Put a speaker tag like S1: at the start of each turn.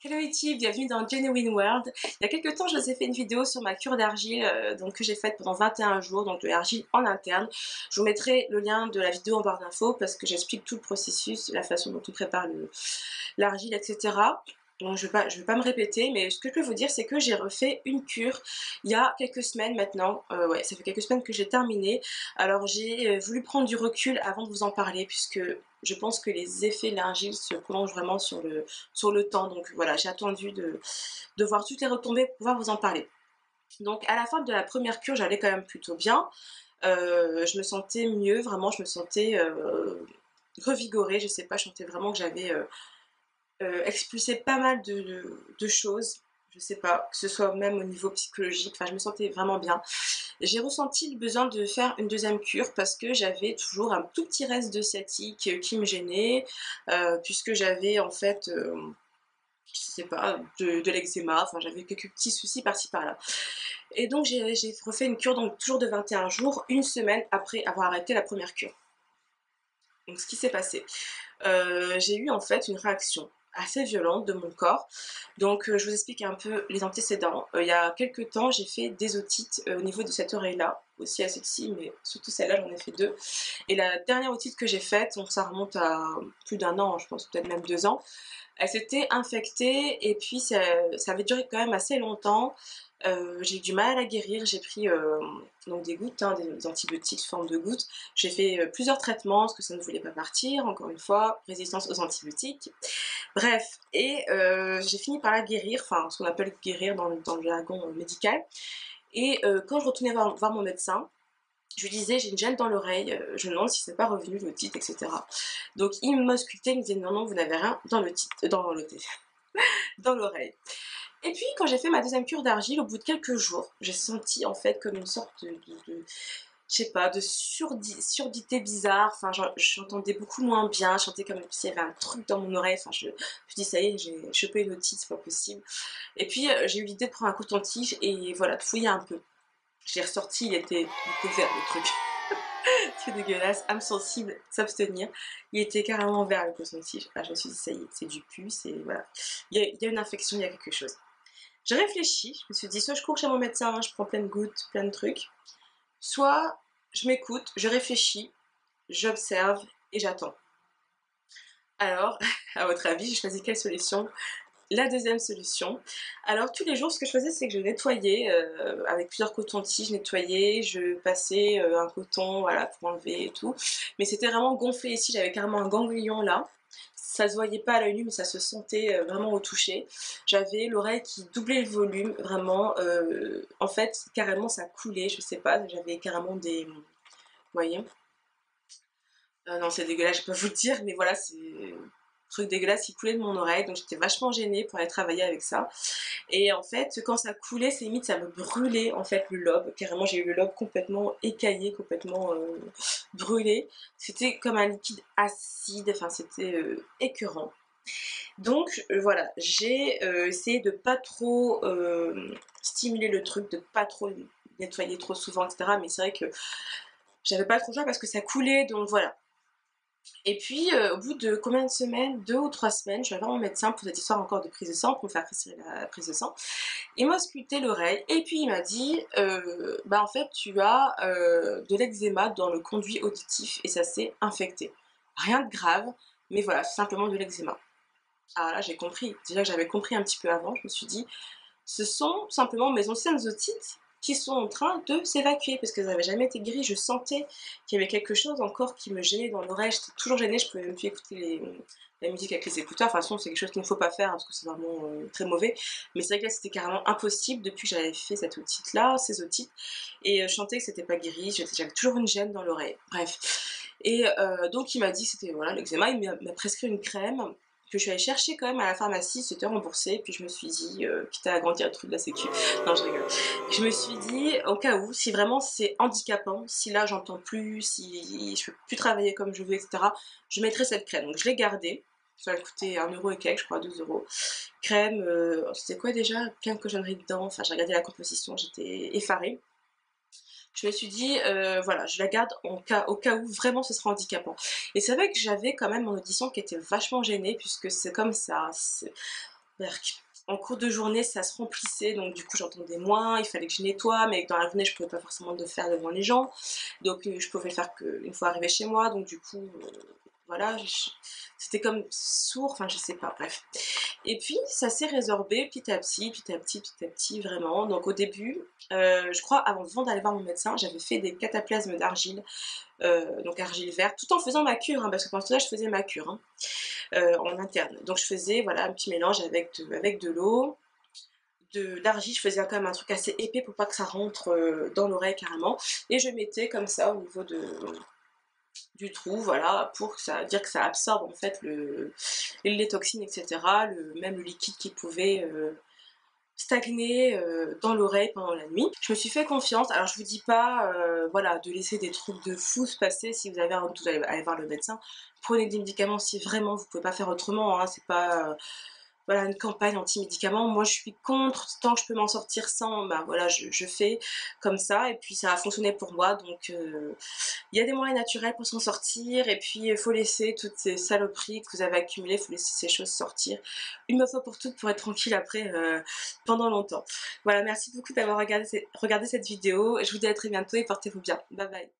S1: Hello YouTube, bienvenue dans Genuine World. Il y a quelques temps, je vous ai fait une vidéo sur ma cure d'argile que j'ai faite pendant 21 jours, donc de l'argile en interne. Je vous mettrai le lien de la vidéo en barre d'infos parce que j'explique tout le processus, la façon dont on prépare l'argile, etc. Donc je vais pas me répéter, mais ce que je peux vous dire, c'est que j'ai refait une cure il y a quelques semaines maintenant. Ouais, ça fait quelques semaines que j'ai terminé. Alors j'ai voulu prendre du recul avant de vous en parler, puisque je pense que les effets de l'argile se prolongent vraiment sur le temps. Donc voilà, j'ai attendu de voir toutes les retombées pour pouvoir vous en parler. Donc à la fin de la première cure, j'allais quand même plutôt bien. Je me sentais mieux, vraiment, je me sentais revigorée. Je sais pas, je sentais vraiment que j'avais expulsé pas mal de choses. Je sais pas, que ce soit même au niveau psychologique, enfin je me sentais vraiment bien. J'ai ressenti le besoin de faire une deuxième cure parce que j'avais toujours un tout petit reste de sciatique qui me gênait, puisque j'avais en fait, je sais pas, de l'eczéma, enfin j'avais quelques petits soucis par-ci par-là. Et donc j'ai refait une cure donc toujours de 21 jours, une semaine après avoir arrêté la première cure. Donc ce qui s'est passé, j'ai eu en fait une réaction assez violente de mon corps. Donc je vous explique un peu les antécédents. Il y a quelques temps, j'ai fait des otites au niveau de cette oreille-là, aussi à celle-ci, mais surtout celle-là, j'en ai fait deux. Et la dernière otite que j'ai faite, donc ça remonte à plus d'un an, je pense peut-être même 2 ans, elle s'était infectée et puis ça avait duré quand même assez longtemps. J'ai eu du mal à la guérir, j'ai pris donc des gouttes, hein, des antibiotiques sous forme de gouttes. J'ai fait plusieurs traitements parce que ça ne voulait pas partir, encore une fois, résistance aux antibiotiques. Bref, et j'ai fini par la guérir, enfin ce qu'on appelle guérir dans le jargon médical. Et quand je retournais voir mon médecin, je lui disais j'ai une gêne dans l'oreille, je me demande si c'est pas revenu l'otite, etc. Donc il m'auscultait, il me disait non, non, vous n'avez rien dans dans l'oreille. Et puis quand j'ai fait ma deuxième cure d'argile, au bout de quelques jours, j'ai senti en fait comme une sorte je sais pas, de surdité bizarre, enfin j'entendais beaucoup moins bien, je sentais comme s'il y avait un truc dans mon oreille, enfin je dis ça y est, j'ai chopé une otite, c'est pas possible. Et puis j'ai eu l'idée de prendre un coton-tige et voilà, de fouiller un peu. Je l'ai ressorti, il était vert le truc. C'est dégueulasse, âme sensible, s'abstenir. Il était carrément vert le coton-tige. Ah, je me suis dit ça y est, c'est du pu, c'est voilà. Il y a une infection, il y a quelque chose. J'ai réfléchi, je me suis dit soit je cours chez mon médecin, je prends plein de gouttes, plein de trucs, soit je m'écoute, je réfléchis, j'observe et j'attends. Alors, à votre avis, j'ai choisi quelle solution? La deuxième solution. Alors tous les jours, ce que je faisais, c'est que je nettoyais avec plusieurs cotons-tiges, je nettoyais, je passais un coton, voilà, pour enlever et tout. Mais c'était vraiment gonflé ici, j'avais carrément un ganglion là. Ça se voyait pas à l'œil nu, mais ça se sentait vraiment au toucher. J'avais l'oreille qui doublait le volume, vraiment. En fait, carrément, ça coulait, je sais pas, j'avais carrément des... Vous voyez? Non, c'est dégueulasse, je peux vous le dire, mais voilà, c'est truc dégueulasse qui coulait de mon oreille, donc j'étais vachement gênée pour aller travailler avec ça. Et en fait, quand ça coulait, c'est limite, ça me brûlait en fait le lobe. Carrément, j'ai eu le lobe complètement écaillé, complètement brûlé. C'était comme un liquide acide, enfin c'était écœurant. Donc voilà, j'ai essayé de pas trop stimuler le truc, de pas trop nettoyer trop souvent, etc. Mais c'est vrai que j'avais pas trop le choix parce que ça coulait, donc voilà. Et puis, au bout de combien de semaines? 2 ou 3 semaines, je vais voir mon médecin pour cette histoire encore de prise de sang, pour me faire presser la prise de sang. Il m'a ausculté l'oreille et puis il m'a dit bah en fait tu as de l'eczéma dans le conduit auditif et ça s'est infecté. Rien de grave, mais voilà, c'est simplement de l'eczéma. Alors là j'ai compris, déjà que j'avais compris un petit peu avant, je me suis dit ce sont simplement mes anciennes otites qui sont en train de s'évacuer parce qu'elles n'avaient jamais été guéries. Je sentais qu'il y avait quelque chose encore qui me gênait dans l'oreille. J'étais toujours gênée, je pouvais même plus écouter la musique avec les écouteurs. Enfin, de toute façon, c'est quelque chose qu'il ne faut pas faire parce que c'est vraiment très mauvais. Mais c'est vrai que là, c'était carrément impossible depuis que j'avais fait cette otite-là, ces otites. Et je sentais que c'était pas guéri. J'avais toujours une gêne dans l'oreille. Bref. Et donc, il m'a dit que c'était voilà, l'eczéma. Il m'a prescrit une crème que je suis allée chercher quand même à la pharmacie, c'était remboursé, puis je me suis dit, quitte à agrandir le truc de la sécu, non je rigole, je me suis dit, au cas où, si vraiment c'est handicapant, si là j'entends plus, si je peux plus travailler comme je veux, etc., je mettrai cette crème. Donc je l'ai gardée, ça va coûter 1 € et quelques, je crois, 2 €. Crème, c'était quoi déjà? Plein de cochonneries dedans, enfin j'ai regardé la composition, j'étais effarée. Je me suis dit, voilà, je la garde au cas où vraiment ce sera handicapant. Et c'est vrai que j'avais quand même mon audition qui était vachement gênée, puisque c'est comme ça. Berk. En cours de journée, ça se remplissait, donc du coup j'entendais moins, il fallait que je nettoie, mais dans la journée je pouvais pas forcément le faire devant les gens, donc je pouvais le faire qu'une fois arrivée chez moi, donc du coup, voilà, c'était comme sourd, enfin je sais pas, bref. Et puis ça s'est résorbé petit à petit, petit à petit, petit à petit, vraiment. Donc au début, je crois avant d'aller voir mon médecin, j'avais fait des cataplasmes d'argile, donc argile verte, tout en faisant ma cure, hein, parce que pendant ce temps-là, je faisais ma cure, hein, en interne. Donc je faisais voilà, un petit mélange avec de l'eau, de l'argile, je faisais quand même un truc assez épais pour pas que ça rentre dans l'oreille carrément. Et je mettais comme ça au niveau du trou, voilà, pour que ça, dire que ça absorbe en fait les toxines, etc. Même le liquide qui pouvait stagner dans l'oreille pendant la nuit. Je me suis fait confiance. Alors je vous dis pas voilà, de laisser des trucs de fou se passer si vous avez un doute, allez voir le médecin. Prenez des médicaments si vraiment vous pouvez pas faire autrement, hein. C'est pas voilà, une campagne anti-médicaments. Moi je suis contre, tant que je peux m'en sortir sans, bah voilà, je fais comme ça et puis ça a fonctionné pour moi. Donc il y a des moyens naturels pour s'en sortir et puis il faut laisser toutes ces saloperies que vous avez accumulées, il faut laisser ces choses sortir une fois pour toutes pour être tranquille après pendant longtemps. Voilà, merci beaucoup d'avoir regardé cette vidéo. Je vous dis à très bientôt et portez-vous bien. Bye bye.